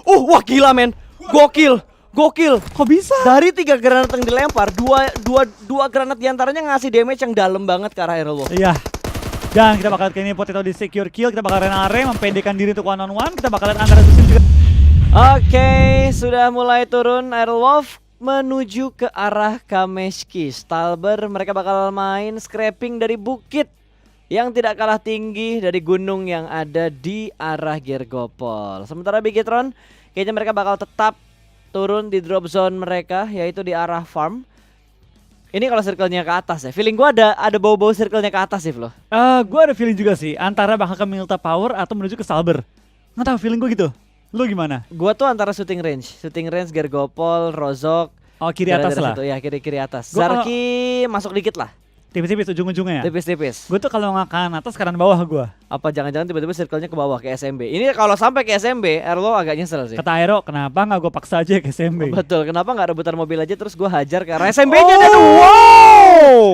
Wah gila men. Gokil. Kok bisa? Dari 3 granat yang dilempar, dua granat diantaranya ngasih damage yang dalam banget ke arah Airwolf. Iya. Dan kita bakal lihat ini Potato di secure kill, kita bakal Renare mempendekkan diri untuk one on one, kita bakal lihat antara Dusin juga. Oke, sudah mulai turun Airwolf menuju ke arah Kameshki. Stalber mereka bakal main scrapping dari bukit yang tidak kalah tinggi dari gunung yang ada di arah Gergopol. Sementara Bigetron kayaknya mereka bakal tetap turun di drop zone mereka, yaitu di arah farm. Ini kalau circle-nya ke atas ya. Feeling gue ada bau-bau circle-nya ke atas sih, Flo. Gue ada feeling juga sih, antara bakal ke Milta Power atau menuju ke Stalber. Nggak tahu, feeling gue gitu. Lu gimana? Gue tuh antara shooting range Gergopol, Rozok. Oh, kiri atas lah. Ya, kiri atas. Gua Zarki masuk dikit lah. Tipis-tipis ujung-ujungnya ya? Tipis-tipis. Gue tuh kalau nggak kanan atas, kanan bawah gue. Apa jangan-jangan tiba-tiba circle-nya ke bawah ke SMB. Ini kalau sampai ke SMB, Erlo agak nyesel sih. Kata Aero, kenapa nggak gue paksa aja ke SMB? Betul, kenapa nggak rebutan mobil aja terus gue hajar ke arah SMB-nya dan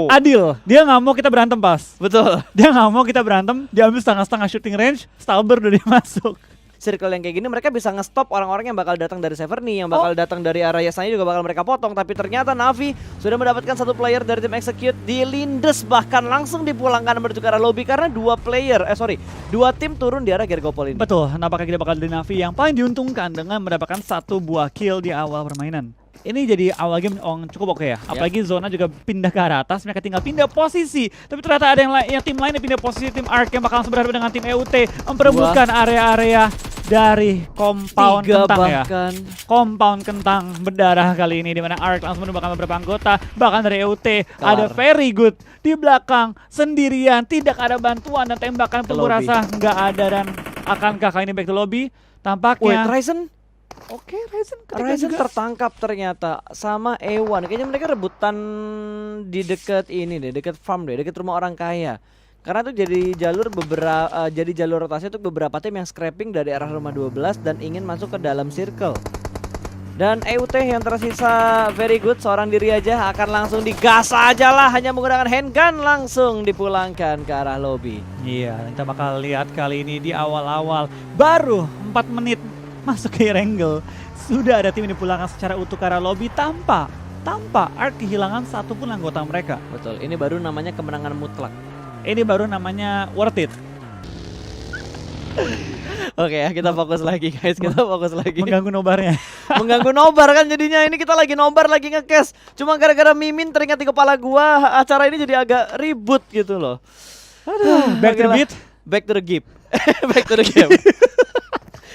Adil, dia nggak mau kita berantem pas. Betul. Dia nggak mau kita berantem, dia ambil setengah-setengah shooting range, Stalber udah dia masuk. Circle yang kayak gini mereka bisa nge-stop orang-orang yang bakal datang dari Severny, yang bakal datang dari arah Yasanya juga bakal mereka potong. Tapi ternyata Navi sudah mendapatkan satu player dari tim Execute di Lindes, bahkan langsung dipulangkan menuju ke arah lobby karena dua tim turun di arah Gergopol ini. Betul, nampaknya kita bakal dari Navi yang paling diuntungkan dengan mendapatkan 1 buah kill di awal permainan. Ini jadi awal game cukup oke ya. Apalagi zona juga pindah ke arah atas, mereka tinggal pindah posisi. Tapi ternyata ada yang tim lain yang pindah posisi, tim Ark yang bakal langsung berhadapan dengan tim EUT memperebutkan area-area dari compound kentang ya. Compound kentang berdarah kali ini, di mana Ark langsung menembakkan beberapa anggota, bahkan dari EUT ada Very Good di belakang sendirian, tidak ada bantuan dan tembakan peluru rasa nggak ada. Dan akankah kali ini back to lobby? Tampaknya Ryzen. Oke, Ryzen tertangkap ternyata sama Ewan. Kayaknya mereka rebutan di dekat ini deh, dekat farm deh, dekat rumah orang kaya. Karena tuh jadi jalur rotasi untuk beberapa tim yang scrapping dari arah rumah 12 dan ingin masuk ke dalam circle. Dan EUT yang tersisa Very Good seorang diri aja akan langsung digas aja lah, hanya menggunakan handgun langsung dipulangkan ke arah lobby. Iya, kita bakal lihat kali ini di awal-awal baru 4 menit masuk ke Erangel, sudah ada tim yang dipulangkan secara utuh ke arah lobby tanpa Ark kehilangan satu pun anggota mereka. Betul, ini baru namanya kemenangan mutlak. Ini baru namanya worth it. Oke ya, kita fokus lagi guys, kita fokus lagi. Mengganggu nobarnya. Mengganggu nobar kan jadinya, ini kita lagi nobar, lagi nge-cash. Cuma gara-gara Mimin teringat di kepala gua, acara ini jadi agak ribut gitu loh. Aduh, back to the beat. Back to the game. Back to the game.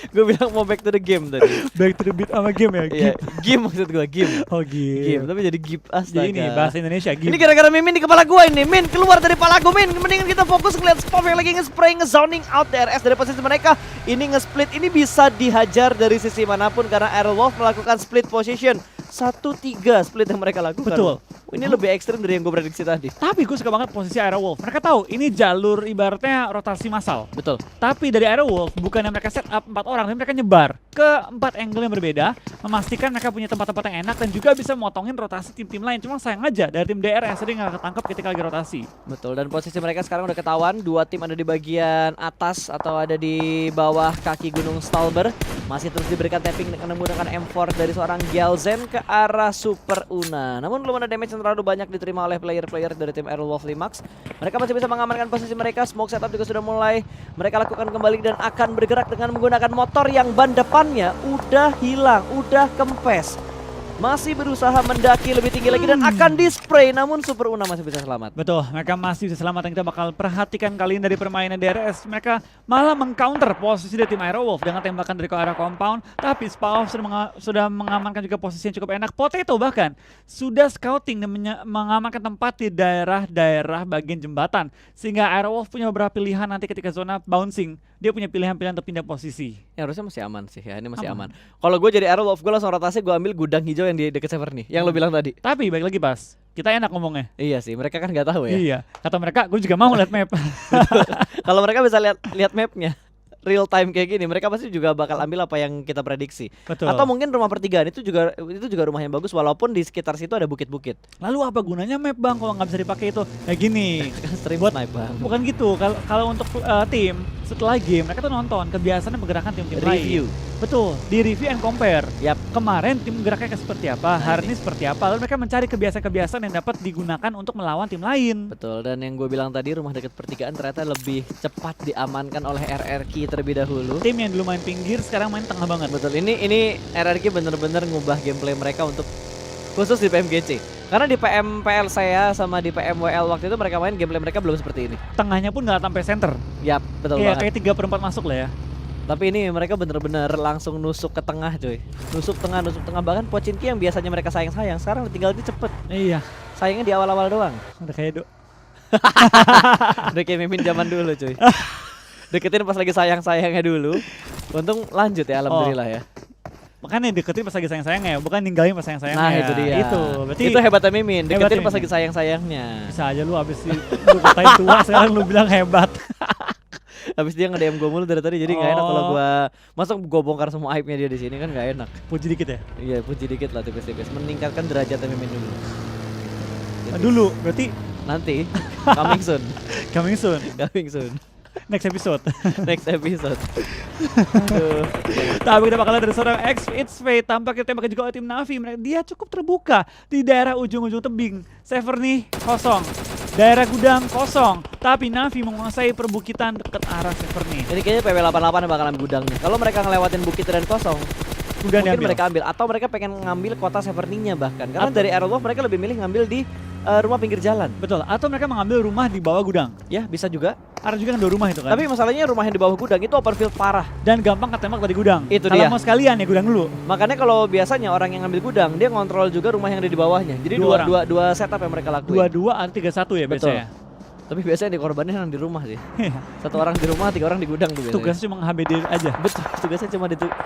Gue bilang mau back to the game tadi. Back to the beat sama game ya? Iya, game maksud gue, game. Oh game. Tapi jadi gip, astaga. Jadi ini bahasa Indonesia game. Ini gara-gara Mimin di kepala gue ini. Min, keluar dari kepala gue, Min. Mendingan kita fokus ngeliat Spov yang lagi nge-spray, nge-zoning out DRS dari posisi mereka. Ini nge-split, ini bisa dihajar dari sisi manapun karena Airwolf melakukan split position. 1-3 split yang mereka lakukan. Betul. Ini lebih ekstrim dari yang gue prediksi tadi. Tapi gue suka banget posisi Airwolf. Mereka tahu ini jalur ibaratnya rotasi massal. Betul. Tapi dari Airwolf bukannya mereka set up 4 orang, tapi mereka nyebar ke 4 angle yang berbeda, memastikan mereka punya tempat-tempat yang enak dan juga bisa motongin rotasi tim-tim lain. Cuma sayang aja dari tim DR yang sering nggak ketangkep ketika lagi rotasi. Betul, dan posisi mereka sekarang udah ketahuan. 2 tim ada di bagian atas atau ada di bawah kaki Gunung Stalber. Masih terus diberikan tapping dengan menggunakan M4 dari seorang Gyalzen ke arah Super Una. Namun belum ada damage yang terlalu banyak diterima oleh player-player dari tim Airwolf Limax. Mereka masih bisa mengamankan posisi mereka. Smoke setup juga sudah mulai mereka lakukan kembali dan akan bergerak dengan menggunakan motor yang ban depannya udah hilang, udah kempes. Masih berusaha mendaki lebih tinggi lagi dan akan di-spray, namun Super Una masih bisa selamat. Betul, mereka masih bisa selamat dan kita bakal perhatikan kali ini dari permainan DRS. Mereka malah mengcounter posisi dari tim Airwolf dengan tembakan dari ke arah compound. Tapi Spaov sudah mengamankan juga posisi yang cukup enak. Potato bahkan sudah scouting dan mengamankan tempat di daerah-daerah bagian jembatan. Sehingga Airwolf punya beberapa pilihan nanti ketika zona bouncing. Dia punya pilihan-pilihan untuk pindah posisi. Ya harusnya masih aman sih ya, ini masih aman. Kalau gue jadi Airwolf, gue langsung rotasi, gue ambil gudang hijau yang di deket Severny, yang lo bilang tadi. Tapi baik lagi Bas, kita enak ngomongnya. Iya sih, mereka kan nggak tahu ya. Iya, kata mereka, gue juga mau lihat map. Kalau mereka bisa lihat mapnya real time kayak gini, mereka pasti juga bakal ambil apa yang kita prediksi. Betul. Atau mungkin rumah pertigaan itu juga rumah yang bagus, walaupun di sekitar situ ada bukit-bukit. Lalu apa gunanya map bang kalau nggak bisa dipakai itu? Kayak gini. Stream buat naik bang. Bukan gitu. Kalau untuk tim setelah game mereka tuh nonton kebiasaan menggerakkan tim-tim Review. lain. Betul, di review and compare. Yap. Kemarin tim geraknya seperti apa, Nah, hari ini seperti apa, lalu mereka mencari kebiasaan-kebiasaan yang dapat digunakan untuk melawan tim lain. Betul, dan yang gue bilang tadi rumah dekat pertigaan ternyata lebih cepat diamankan oleh RRQ terlebih dahulu. Tim yang dulu main pinggir sekarang main tengah banget. Betul, ini RRQ bener-bener ngubah gameplay mereka untuk khusus di PMGC. Karena di PMPL saya sama di PMWL waktu itu mereka main gameplay mereka belum seperti ini. Tengahnya pun nggak sampai center. Yap, betul Kayak banget. kayak 3/4 masuk lah ya. Tapi ini mereka bener-bener langsung nusuk ke tengah cuy. Nusuk tengah. Bahkan Pochinki yang biasanya mereka sayang-sayang sekarang tinggal di cepet. Iya, Sayangnya di awal-awal doang. udah kayak Udah kayak mimin zaman dulu cuy. Deketin pas lagi sayang-sayangnya dulu. Untung lanjut ya, alhamdulillah ya. makanya deketin pas lagi sayang-sayangnya, bukan ninggalin pas sayang-sayangnya. Nah itu dia. Itu, berarti itu hebatnya mimin. Deketin hebatnya pas lagi Mimin. sayang-sayangnya. bisa aja lu abis lu katain tua sekarang lu bilang hebat. Habis dia nge-DM gue mulu dari tadi, jadi nggak enak kalau Oh. gue masuk gue bongkar semua aibnya dia di sini kan nggak enak. Puji dikit ya. Iya puji dikit lah tipis-tipis, meningkatkan derajatnya mimin dulu. Dulu, berarti Nanti coming soon, coming soon, coming soon. next episode. Next episode. Aduh. Tapi kita bakal lihat dari seorang It's Fate, tampaknya tembaknya juga oleh tim Navi. Dia cukup terbuka di daerah ujung-ujung tebing. Sever nih kosong, daerah gudang kosong. Tapi Navi menguasai perbukitan dekat arah Sever nih. Ini kayaknya PW88 yang bakalan gudangnya. Kalau mereka ngelewatin bukit dan kosong, Udah mungkin diambil. mereka ambil. Atau mereka pengen ngambil kota Severninya bahkan. Karena Atau- dari Aerolov mereka lebih milih ngambil di rumah pinggir jalan. Betul, atau mereka mengambil rumah di bawah gudang. Ya bisa juga. Ada juga kan 2 rumah itu kan. Tapi masalahnya rumah yang di bawah gudang itu open field parah. Dan gampang ketembak dari gudang. Itu Kalau dia. mau sekalian ya gudang dulu. Makanya kalau biasanya orang yang ngambil gudang, dia ngontrol juga rumah yang ada di bawahnya. Jadi Dua orang. dua setup yang mereka lakuin. 2-2 atau 3-1 ya Betul. biasanya. Tapi biasanya dikorbanin yang di rumah sih. Satu orang di rumah, 3 orang di gudang tuh biasanya. Tugasnya cuma nge-HBD aja. Betul, tugasnya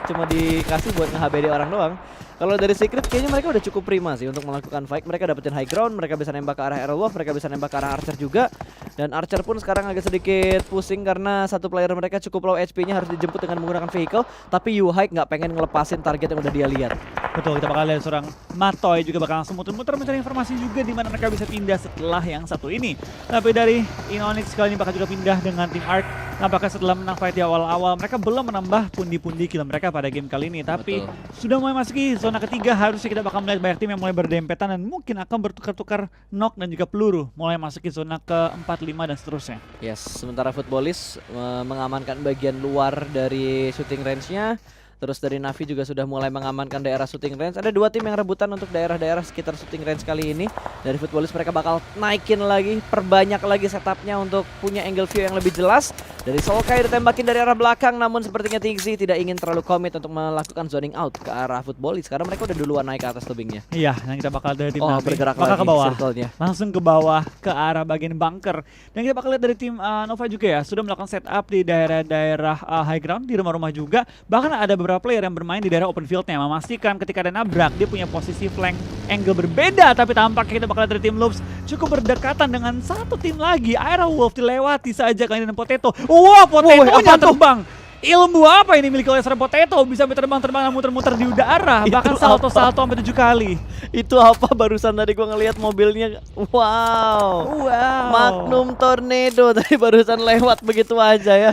cuma dikasih buat nge-HBD orang doang. Kalau dari Secret kayaknya mereka udah cukup prima sih untuk melakukan fight. Mereka dapetin high ground, mereka bisa nembak ke arah Aerolov, mereka bisa nembak ke arah Archer juga. Dan Archer pun sekarang agak sedikit pusing karena satu player mereka cukup low HP-nya, harus dijemput dengan menggunakan vehicle. Tapi Yuhike nggak pengen ngelepasin target yang udah dia lihat. Betul, kita bakal lihat seorang Matoy juga bakal langsung muter-muter mencari informasi juga di mana mereka bisa pindah setelah yang satu ini. Tapi dari Inonix kali ini bakal juga pindah dengan tim Arc. Nampaknya setelah menang fight di awal-awal, mereka belum menambah pundi-pundi kill mereka pada game kali ini. Tapi sudah mulai masuki zona ketiga, harusnya kita bakal melihat banyak tim yang mulai berdempetan dan mungkin akan bertukar-tukar knock dan juga peluru. Mulai masuki zona ke-4, 5 dan seterusnya. Yes, sementara Footballis mengamankan bagian luar dari shooting range-nya. Terus dari Navi juga sudah mulai mengamankan daerah shooting range. Ada 2 tim yang rebutan untuk daerah-daerah sekitar shooting range kali ini. Dari Footballis mereka bakal naikin lagi, perbanyak lagi setupnya untuk punya angle view yang lebih jelas. Dari Solkai ditembakin dari arah belakang, namun sepertinya Tixi tidak ingin terlalu komit untuk melakukan zoning out ke arah Footballis. Karena mereka udah duluan naik ke atas tebingnya. Iya, dan kita bakal dari tim Oh, Navi bergerak bakal lagi ke bawah. circle-nya. Langsung ke bawah ke arah bagian bunker. Dan kita bakal lihat dari tim Nova juga ya, sudah melakukan setup di daerah-daerah high ground, di rumah-rumah juga. Bahkan ada beberapa player yang bermain di daerah open fieldnya, memastikan ketika ada nabrak dia punya posisi flank angle berbeda. Tapi tampaknya kita bakal lihat dari tim Loops cukup berdekatan dengan satu tim lagi. Aerowolf dilewati saja kali ini dengan Potato. Wah, Potatonya terbang. Ilmu apa ini milik oleh seorang Potato? Bisa terbang-terbang dan muter-muter di udara. Itu Bahkan apa? salto-salto sampai 7 kali. Itu apa barusan tadi gua ngelihat mobilnya. Wow. Wow. Magnum Tornado tadi barusan lewat begitu aja ya.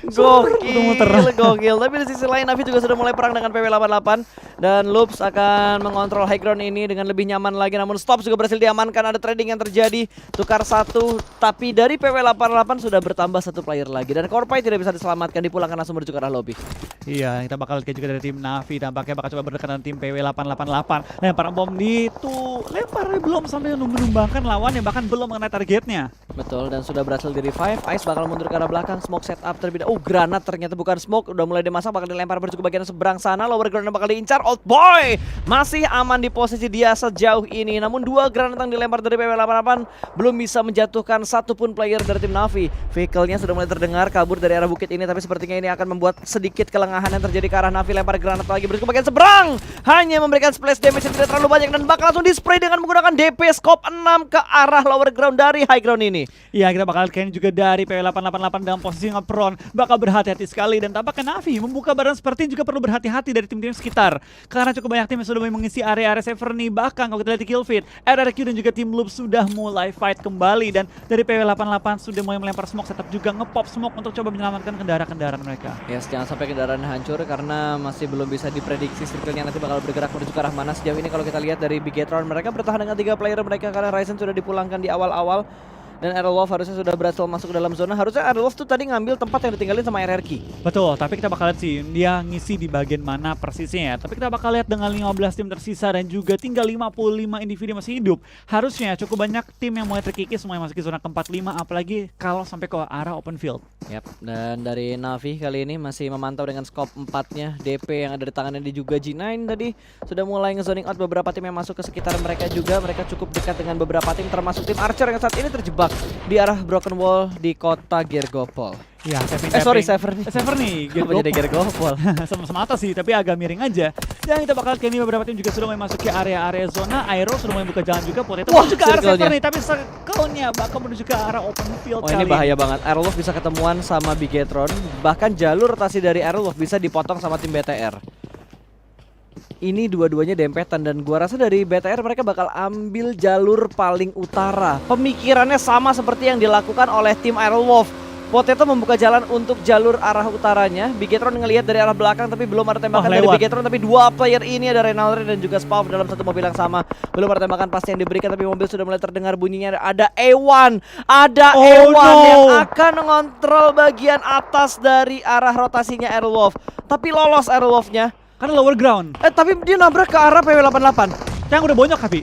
Gokil, Muter. gokil. Tapi di sisi lain Navi juga sudah mulai perang dengan PW88 dan Loops akan mengontrol high ground ini dengan lebih nyaman lagi. Namun Stops juga berhasil diamankan. Ada trading yang terjadi, tukar satu. Tapi dari PW88 sudah bertambah satu player lagi dan Korpai tidak bisa diselamatkan, dipulangkan langsung menuju ke arah lobby. Iya, kita bakal lihat juga dari tim Navi. Tampaknya bakal coba berdekatan tim PW888. Lempar bom itu lempar belum sampai menumbangkan lawan yang bahkan belum mengenai targetnya. Betul, dan sudah berhasil di revive. Ice bakal mundur ke arah belakang, smoke setup terlebih dahulu. Oh, granat ternyata bukan smoke, udah mulai dimasak, bakal dilempar menuju ke bagian seberang sana. Lower granat bakal diincar. Old boy masih aman di posisi dia sejauh ini. Namun 2 granat yang dilempar dari PW88 belum bisa menjatuhkan satupun player dari tim Navi. Vehicle-nya sudah mulai terdengar kabur dari arah bukit ini, tapi sepertinya ini akan membuat sedikit kelengahan yang terjadi ke arah Navi. Lempar granat lagi menuju ke bagian seberang, hanya memberikan splash damage yang tidak terlalu banyak dan bakal langsung di-spray dengan menggunakan DP scope 6 ke arah lower ground dari high ground ini. Iya, kita bakal lihat juga dari PW888 dalam posisi ngepron. Bakal berhati-hati sekali dan tampaknya Navi membuka badan seperti ini juga perlu berhati-hati dari tim-tim sekitar. karena cukup banyak tim yang sudah mulai mengisi area-area Severny. Bahkan kalau kita lihat di kill feed, RRQ dan juga tim Loop sudah mulai fight kembali, dan dari PW88 sudah mulai melempar smoke, setup juga ngepop smoke untuk coba menyelamatkan kendaraan-kendaraan mereka. Yes, jangan sampai kendaraan hancur karena masih belum bisa diprediksi circle-nya nanti bakal bergerak menuju ke arah mana. Sejauh ini kalau kita lihat dari Bigetron, mereka bertahan dengan 3 player mereka karena Ryzen sudah dipulangkan di awal-awal. Dan Aerolov harusnya sudah berhasil masuk ke dalam zona. Harusnya Aerolov tuh tadi ngambil tempat yang ditinggalin sama RRQ. Betul, tapi kita bakal lihat sih dia ngisi di bagian mana persisnya ya. Tapi kita bakal lihat dengan 15 tim tersisa dan juga tinggal 55 individu masih hidup. Harusnya cukup banyak tim yang mulai terkikis, mulai masuk ke zona keempat 5, apalagi kalau sampai ke arah open field. Yap, dan dari Navi kali ini masih memantau dengan scope 4-nya. DP yang ada di tangannya di juga G9 tadi sudah mulai nge-zoning out beberapa tim yang masuk ke sekitar mereka juga. Mereka cukup dekat dengan beberapa tim termasuk tim Archer yang saat ini terjebak di arah Broken Wall di kota Gergopol. Ya, sorry, Severny. Severny, Apa jadi Gergopol? Sama-sama atas sih, tapi agak miring aja. Dan kita bakal kini beberapa tim juga sudah mulai masuk ke area-area zona. Aero sudah mulai buka jalan juga, Potato menuju ke arah Severny, tapi circle-nya bakal menuju ke arah open field. Oh, ini bahaya banget. Aerolov bisa ketemuan sama Bigetron, bahkan jalur rotasi dari Aerolov bisa dipotong sama tim BTR. Ini dua-duanya dempetan dan gua rasa dari BTR mereka bakal ambil jalur paling utara. Pemikirannya sama seperti yang dilakukan oleh tim Aerolov. Potato membuka jalan untuk jalur arah utaranya. Bigetron ngelihat dari arah belakang tapi belum ada tembakan dari Bigetron. Tapi dua player ini ada Reynaldre dan juga Spav dalam satu mobil yang sama. Belum ada tembakan pasti yang diberikan tapi mobil sudah mulai terdengar bunyinya. Ada A1. Ada A1 yang akan mengontrol bagian atas dari arah rotasinya Aerolov. Tapi lolos Aerolov-nya. Karena lower ground. Tapi dia nabrak ke arah PW88. Yang udah bonyok tapi.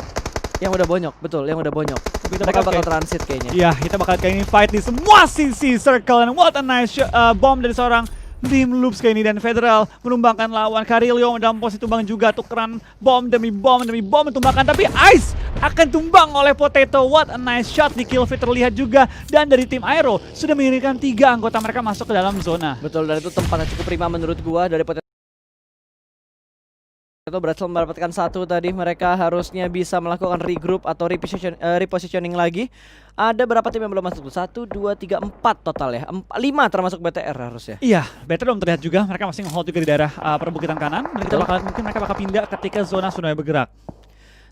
Yang udah bonyok, betul, yang udah bonyok. Kita bakal transit kayaknya. Iya, kita bakal kayak ini fight di semua sisi circle. And what a nice bomb dari seorang tim Loops kayak ini. Dan Federal menumbangkan lawan. Carilio dalam posisi tumbang juga. Tukeran bom demi bom menumbangkan. Tapi Ice akan tumbang oleh Potato. What a nice shot di kill feed terlihat juga. Dan dari tim Aero sudah mengirimkan 3 anggota mereka masuk ke dalam zona. Betul, dan itu tempatnya cukup prima menurut gua dari Potato. Itu berhasil mendapatkan 1 tadi. Mereka harusnya bisa melakukan regroup atau repositioning lagi. Ada berapa tim yang belum masuk? 1, 2, 3, 4 total ya. 5 termasuk BTR harusnya. Iya, BTR belum terlihat juga. Mereka masih nge-hold juga di daerah perbukitan kanan. Dan kita mungkin mereka bakal pindah ketika zona sudah bergerak.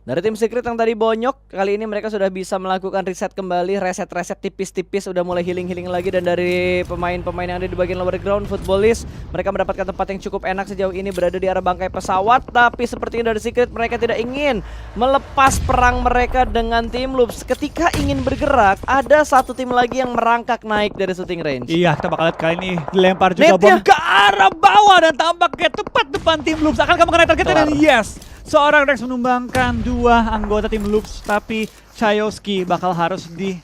Dari tim Secret yang tadi bonyok, kali ini mereka sudah bisa melakukan reset kembali, reset tipis-tipis, udah mulai healing lagi. Dan dari pemain-pemain yang ada di bagian lower ground, Footballist, mereka mendapatkan tempat yang cukup enak sejauh ini berada di arah bangkai pesawat. Tapi sepertinya dari Secret mereka tidak ingin melepas perang mereka dengan tim Loops. Ketika ingin bergerak, ada satu tim lagi yang merangkak naik dari shooting range. Iya, kita bakal lihat kali ini dilempar juga bom ke arah bawah dan tampaknya tepat depan tim Loops. Akankah mengenai targetnya? Dan yes, seorang Rex menumbangkan 2 anggota tim Loops, tapi Chayoski bakal harus di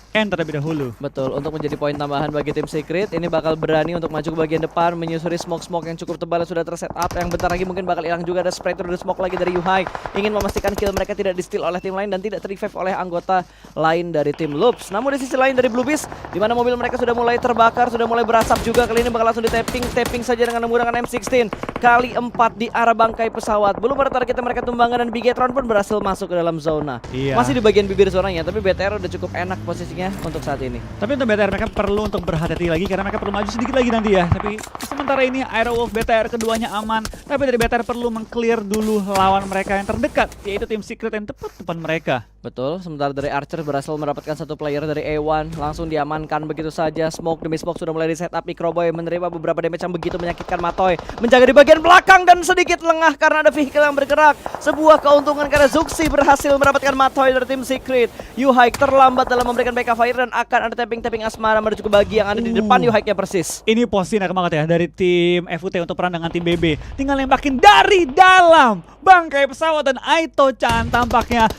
end terlebih dahulu. Betul, untuk menjadi poin tambahan bagi tim Secret. Ini bakal berani untuk maju ke bagian depan, menyusuri smoke yang cukup tebal sudah terset up. Yang bentar lagi mungkin bakal hilang juga. Ada spray through the smoke lagi dari Yuhai. Ingin memastikan kill mereka tidak di-steal oleh tim lain dan tidak ter-revive oleh anggota lain dari tim Loops. Namun di sisi lain dari Blue Beast, di mana mobil mereka sudah mulai terbakar, sudah mulai berasap juga. Kali ini bakal langsung di-tapping saja dengan menggunakan M16. Kali 4 di arah bangkai pesawat. Belum ada target yang mereka tumbangkan dan Bigetron pun berhasil masuk ke dalam zona. Iya. Masih di bagian bibir zonanya, tapi BTR udah cukup enak posisinya untuk saat ini. Tapi untuk BTR mereka perlu untuk berhati-hati lagi karena mereka perlu maju sedikit lagi nanti ya. Tapi sementara ini Aerowolf BTR keduanya aman. Tapi dari BTR perlu meng-clear dulu lawan mereka yang terdekat, yaitu tim Secret yang tepat depan mereka. Betul, sementara dari Archer berhasil mendapatkan 1 player dari A1. Langsung diamankan begitu saja. Smoke demi smoke sudah mulai di setup. Microboy menerima beberapa damage yang begitu menyakitkan. Matoy menjaga di bagian belakang dan sedikit lengah karena ada vehicle yang bergerak. Sebuah keuntungan karena Zuxi berhasil mendapatkan Matoy dari tim Secret. Yuhaik terlambat dalam memberikan backup fire dan akan ada tapping Asmara menuju ke bagi yang ada di depan Yuhaiknya persis. Ini posisi enak banget ya dari tim FUT untuk perang dengan tim BB. Tinggal nembakin dari dalam bangkai pesawat dan Aito Chan tampaknya.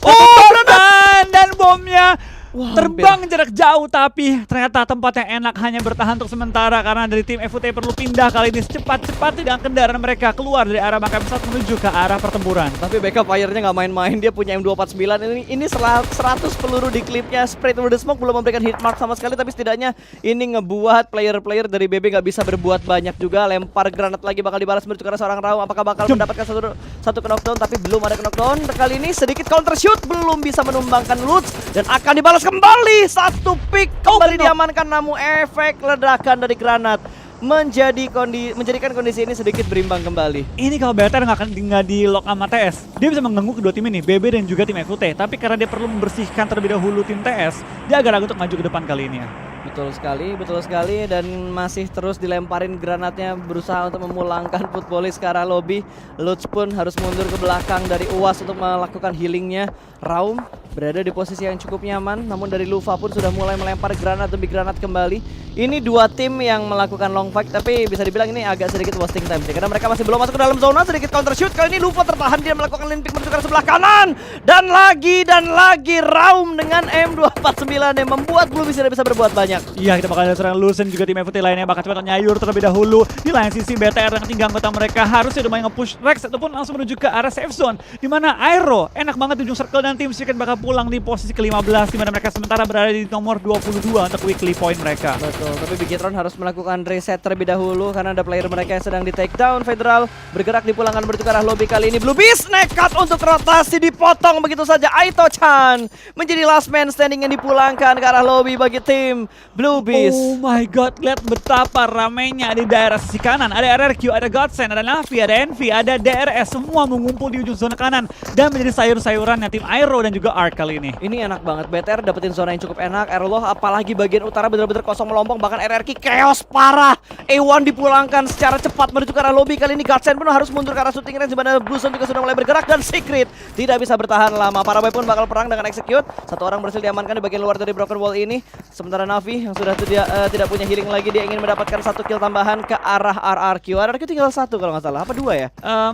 Dan bomnya terbang jarak jauh, tapi ternyata tempat yang enak hanya bertahan untuk sementara karena dari tim FUT perlu pindah kali ini secepat-cepatnya dengan kendaraan mereka keluar dari arah bangkai pesawat menuju ke arah pertempuran. Tapi backup fire-nya nggak main-main, dia punya M249 ini 100 peluru di klipnya. Spray through the smoke belum memberikan hit mark sama sekali, tapi setidaknya ini ngebuat player-player dari BB nggak bisa berbuat banyak juga. Lempar granat lagi bakal dibalas menuju ke arah seorang Raum. Apakah bakal mendapatkan satu knockdown? Tapi belum ada knockdown. Kali ini sedikit counter shoot, belum bisa menumbangkan Lutz dan akan dibalas kembali. 1 pick kembali diamankan, namun efek ledakan dari granat menjadikan kondisi ini sedikit berimbang kembali. Ini kalau BTR nggak di lock sama TS, dia bisa mengganggu kedua tim ini, BB dan juga tim FUT. Tapi karena dia perlu membersihkan terlebih dahulu tim TS, dia agak ragu untuk maju ke depan kali ini ya. Betul sekali, dan masih terus dilemparin granatnya, berusaha untuk memulangkan Futbolis ke arah lobby. Lutz pun harus mundur ke belakang dari UAS untuk melakukan healingnya. Raum berada di posisi yang cukup nyaman, namun dari Luva pun sudah mulai melempar granat demi granat kembali. Ini dua tim yang melakukan long fight, tapi bisa dibilang ini agak sedikit wasting time sih, karena mereka masih belum masuk ke dalam zona. Sedikit counter shoot, kali ini Luva tertahan, dia melakukan lane pick menuju ke sebelah kanan. Dan lagi Raum dengan M249 yang membuat Blue tidak bisa berbuat banyak. Iya, kita bakal lihat serangan Lusen juga tim FUT lainnya bakal coba nyayur terlebih dahulu. Di lain sisi BTR dengan tinggal anggota mereka harusnya udah main nge-push Rex ataupun langsung menuju ke arah safe zone, di mana Aero enak banget di ujung circle dan tim Secret bakal pulang di posisi ke-15, di mana mereka sementara berada di nomor 22 untuk weekly point mereka. Betul, tapi Bigetron harus melakukan reset terlebih dahulu karena ada player mereka yang sedang di take down. Federal bergerak dipulangkan menuju ke arah lobby kali ini. Blue Beast nekat untuk rotasi, dipotong begitu saja. Aito-chan menjadi last man standing yang dipulangkan ke arah lobby bagi tim Blue Beast. Oh my god, lihat betapa ramainya di daerah sisi kanan. Ada RRQ, ada Godsend, ada Navi, ada Envy, ada DRS, semua mengumpul di ujung zona kanan dan menjadi sayur-sayurannya tim Aero dan juga Ark kali ini. Ini enak banget, BTR dapetin zona yang cukup enak. Aeroloh apalagi bagian utara benar-benar kosong melompong, bahkan RRQ chaos parah. A1 dipulangkan secara cepat menuju ke arah lobby. Kali ini Godsend pun harus mundur ke arah shooting range, di mana Bluezone juga sudah mulai bergerak dan Secret tidak bisa bertahan lama. Paraboy pun bakal perang dengan Execute. Satu orang berhasil diamankan di bagian luar dari Broken Wall ini. Sementara Navi yang sudah tidak punya healing lagi, dia ingin mendapatkan satu kill tambahan ke arah RRQ. RRQ tinggal satu kalau nggak salah, apa dua ya?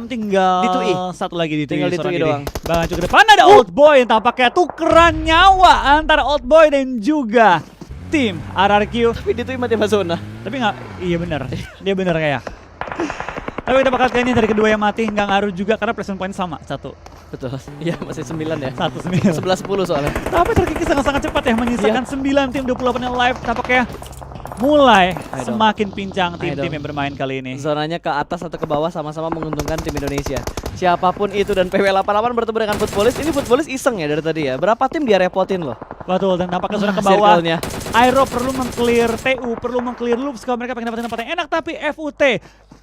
Tinggal di 2i. Satu lagi di 2i. Tinggal di 2i doang. Bahkan juga depan ada Old Boy yang tampaknya tukeran nyawa antara Old Boy dan juga tim RRQ. Tapi di 2i mati sama zona. Tapi nggak, iya bener, dia bener kayak. Tapi kita bakal kayaknya dari kedua yang mati nggak ngaruh juga karena placement point sama, satu. Betul, iya masih 9 ya. 1-9. 11-10 soalnya. Tapi terkikis sangat-sangat cepat ya, menyisakan 9 tim 28 yang live. Tampaknya mulai semakin pincang tim-tim yang bermain kali ini. Zonanya ke atas atau ke bawah sama-sama menguntungkan tim Indonesia. Siapapun itu, dan PW88 bertemu dengan Futbolis. Ini Futbolis iseng ya dari tadi ya. Berapa tim dia repotin loh. Betul, dan tampaknya zona ke bawah. Circle-nya. Aero perlu meng-clear TU, perlu meng-clear Loops kalau mereka pengen dapetin tempat yang enak. Tapi FUT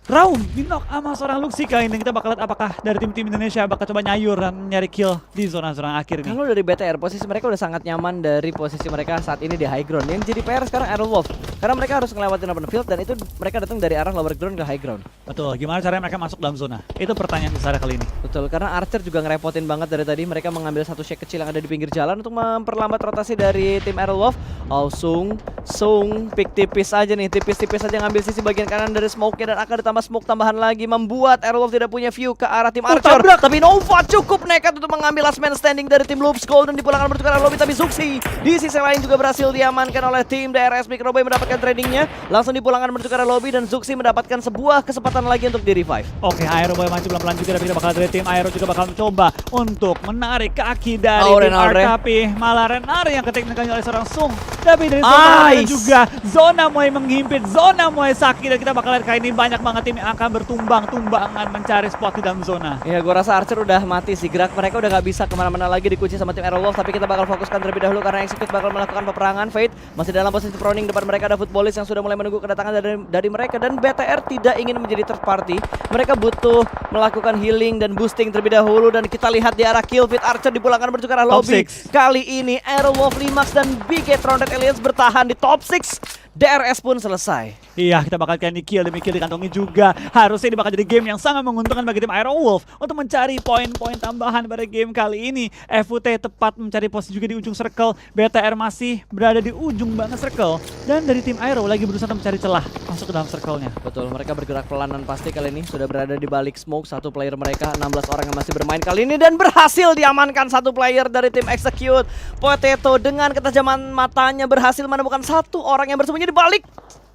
Raum di-knock sama seorang Luxi kali ini. Kita bakal lihat apakah dari tim-tim Indonesia bakal coba nyayur dan nyari kill di zona-zona akhir ini. Kalau dari BTR, posisi mereka udah sangat nyaman dari posisi mereka saat ini di high ground. Yang jadi PR sekarang Aerowolf, karena mereka harus ngelewatin open field dan itu mereka datang dari arah lower ground ke high ground. Betul, gimana caranya mereka masuk dalam zona? Itu pertanyaan besar kali ini. Betul, karena Archer juga ngerepotin banget dari tadi. Mereka mengambil satu shake kecil yang ada di pinggir jalan untuk memperlambat rotasi dari tim Aerowolf. Oh, Sung pick tipis aja nih, tipis-tipis aja ngambil sisi bagian kanan dari smoke-nya, dan akan ditambah smoke tambahan lagi membuat Aerowolf tidak punya view ke arah tim Archer. Tapi Nova cukup nekat untuk mengambil last man standing dari tim Loops Golden, dipulangkan menuju ke arah lobby. Tapi Zuxi di sisi lain juga berhasil diamankan oleh tim DRS. Microboy mendapatkan tradingnya, langsung dipulangkan menuju ke arah lobby, dan Zuxi mendapatkan sebuah kesempatan lagi untuk di revive. Oke, Aeroboy maju pelan-pelan juga, tapi kita bakal dari tim Aero juga bakal mencoba untuk menarik kaki dari tim Ark, tapi malah Renare yang keteknikan oleh seorang Sung. Tapi dari zona juga zona mulai menghimpit, zona mulai sakit, dan kita bakal lihat kali ini banyak banget tim yang akan bertumbang-tumbangan mencari spot di dalam zona. Ya, gua rasa Archer udah mati sih, gerak mereka udah gak bisa kemana-mana lagi, dikunci sama tim Aerowolf. Tapi kita bakal fokuskan terlebih dahulu karena Execute bakal melakukan peperangan. Fate masih dalam posisi proning, depan mereka ada Futbolis yang sudah mulai menunggu kedatangan dari mereka, dan BTR tidak ingin menjadi third party. Mereka butuh melakukan healing dan boosting terlebih dahulu, dan kita lihat di arah kill feed. Archer dipulangkan menuju ke arah lobby. Kali ini Aerowolf, Limax dan Bigetron Red Aliens bertahan di top 6. DRS pun selesai. Iya, kita bakal kali ini kill demi kill dikantongi juga. Harusnya ini bakal jadi game yang sangat menguntungkan bagi tim Aerowolf untuk mencari poin-poin tambahan pada game kali ini. FUT tepat mencari posisi juga di ujung circle. BTR masih berada di ujung banget circle. Dan dari tim Aero lagi berusaha mencari celah masuk ke dalam circle-nya. Betul, mereka bergerak pelan dan pasti kali ini sudah berada di balik smoke. Satu player mereka, 16 orang yang masih bermain kali ini, dan berhasil diamankan satu player dari tim Execute. Potato dengan ketajaman matanya berhasil menemukan satu orang yang bersembunyi di balik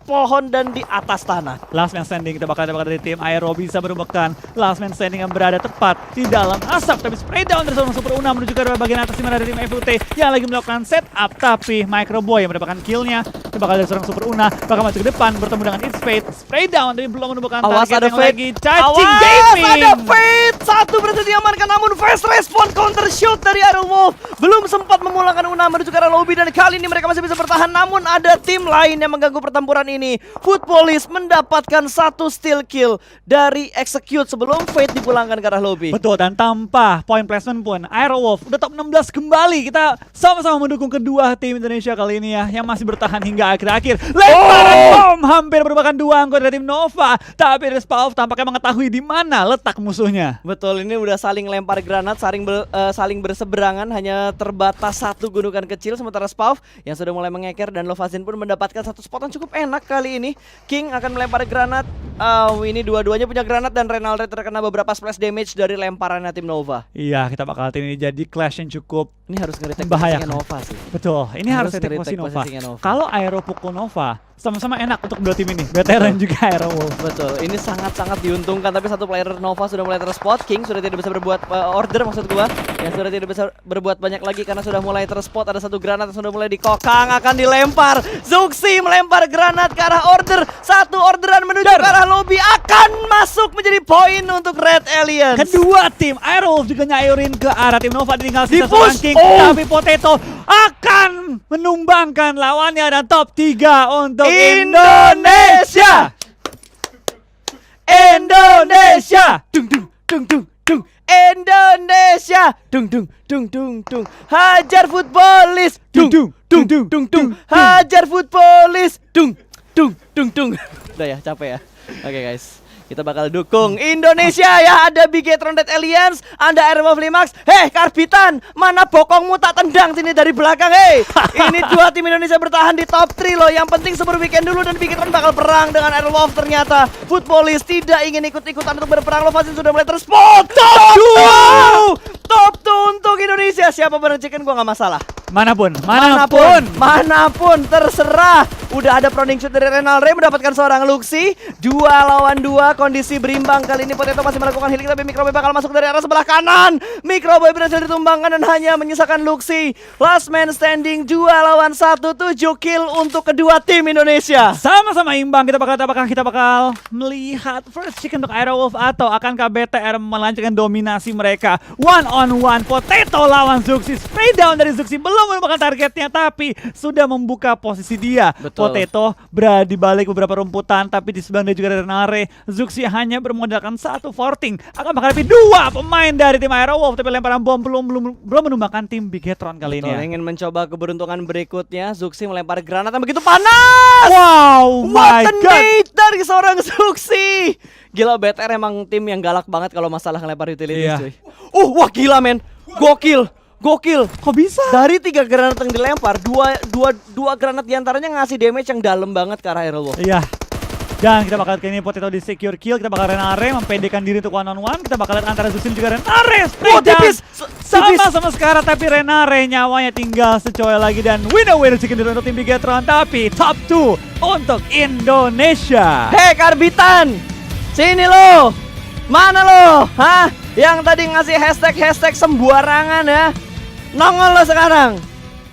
pohon dan di atas tanah. Last man standing, kita bakal dari tim Aero bisa merupakan last man standing yang berada tepat di dalam asap, tapi spray down dari seorang Super Una menuju ke bagian atas, dimana dari tim FUT yang lagi melakukan setup, tapi Microboy yang mendapatkan killnya. Kita bakal dari seorang Super Una bakal masuk ke depan bertemu dengan It's Fate, spray down tapi belum menemukan target yang lagi. Charging Gaming. Ada Fate, satu berhasil diamankan, namun fast respon counter shoot dari Iron Wolf. Belum sempat memulangkan Una menuju ke arah lobby, dan kali ini mereka masih bisa bertahan. Namun ada tim lain yang mengganggu pertempuran ini. Footballis mendapatkan satu steal kill dari Execute sebelum Fate dipulangkan ke arah lobby. Betul, dan tanpa point placement pun Iron Wolf udah top 16 kembali. Kita sama-sama mendukung kedua tim Indonesia kali ini ya, yang masih bertahan hingga akhir-akhir. Lemparan bom hampir merupakan 2 anggota dari tim Nova, tapi dari Spauf tampaknya mengetahui di mana letak musuhnya. Betul, ini udah saling lempar granat, saling berseberangan, hanya terbatas satu gundukan kecil. Sementara Spauf yang sudah mulai mengeker, dan Lovazin pun mendapatkan satu spot yang cukup enak kali ini. King akan melempar granat. Ini dua-duanya punya granat, dan Renalre terkena beberapa splash damage dari lemparannya tim Nova. Iya, kita bakal ini jadi clash yang cukup Ini harus nge-retake membahayakan. posisinya Nova sih. Betul, ini harus Harus retake posisi nge-retake Nova. posisinya Nova. Kalau Aero pukul Nova, sama-sama enak untuk dua tim ini, veteran juga Aero Wolf. Betul, ini sangat-sangat diuntungkan, tapi satu player Nova sudah mulai terspot. King sudah tidak bisa berbuat order, maksud gua, yang sudah tidak bisa berbuat banyak lagi karena sudah mulai terspot. Ada satu granat yang sudah mulai dikokang, akan dilempar. Zuxi melempar granat ke arah order. Satu orderan menuju ke arah lobby, akan masuk menjadi poin untuk Red Aliens. Kedua tim Aero Wolf juga nyayurin ke arah tim Nova, tinggal sisa Di-push. seorang King, Oh. tapi Potato akan menumbangkan lawannya, dan top 3 untuk Indonesia. Indonesia. Dung dung dung dung dung. Indonesia. Dung dung dung dung dung. Hajar Footballis. Dung dung dung dung dung. Hajar Footballis. Dung dung dung dung. Udah ya, capek ya. Oke guys, kita bakal dukung Indonesia ya. Ada Bigetron Red Alliance, Anda Iron Wolf Limax. Hei Karbitan, mana bokongmu tak tendang sini dari belakang. Hei, ini dua tim Indonesia bertahan di top 3 loh. Yang penting super weekend dulu, dan Bigetron bakal perang dengan Iron Wolf. Ternyata Footballis tidak ingin ikut-ikutan untuk berperang. Lovazin sudah mulai terspot. Top 2! Top 2 untuk Indonesia. Siapa bareng chicken gua nggak masalah. manapun. Manapun terserah. Udah ada proning shoot dari Renalre, mendapatkan seorang Luxi. 2 lawan 2, kondisi berimbang. Kali ini Potato masih melakukan healing, tapi Microboy bakal masuk dari arah sebelah kanan. Microboy berhasil ditumbangkan dan hanya menyisakan Luxi. Last man standing, 2 lawan 1, 7 kill untuk kedua tim Indonesia. Sama-sama imbang. Apakah kita bakal melihat first chicken untuk Aero Wolf, atau akankah BTR melanjutkan dominasi mereka? One on one, Potato lawan Zuxi. Spray down dari Zuxi, belum menemukan targetnya, tapi sudah membuka posisi dia. Betul. Potato berada di balik beberapa rumputan, tapi di sebelah dia juga ada Renare. Zuxi hanya bermodalkan satu forting, akan menghadapi 2 pemain dari tim Aero Wolf, tapi lemparan bom belum menumbangkan tim Bigetron kali ini ya. Ingin mencoba keberuntungan berikutnya, Zuxi melempar granat yang begitu panas. Wow, my What a god. nade dari seorang Zuxi. Gila, BTR emang tim yang galak banget kalau masalah ngelempar utilities, Iya. cuy. Wah gila men. Gokil. Kok bisa? Dari 3 granat yang dilempar, dua granat diantaranya ngasih damage yang dalam banget ke arah Aero Wolf. Iya. Dan kita bakal kali ini Potato di secure kill. Kita bakal Renare mempedekan diri untuk one on one. Kita bakal lihat antara Zuxi juga Renare. Oh, tipis. Sama sekarang, tapi Renare nyawanya tinggal secoy lagi. Dan winner chicken dinner untuk tim Bigetron. Tapi top 2 untuk Indonesia. Hei Karbitan, sini lo. Mana lo? Hah? Yang tadi ngasih hashtag sembarangan ya. Nongol lo sekarang.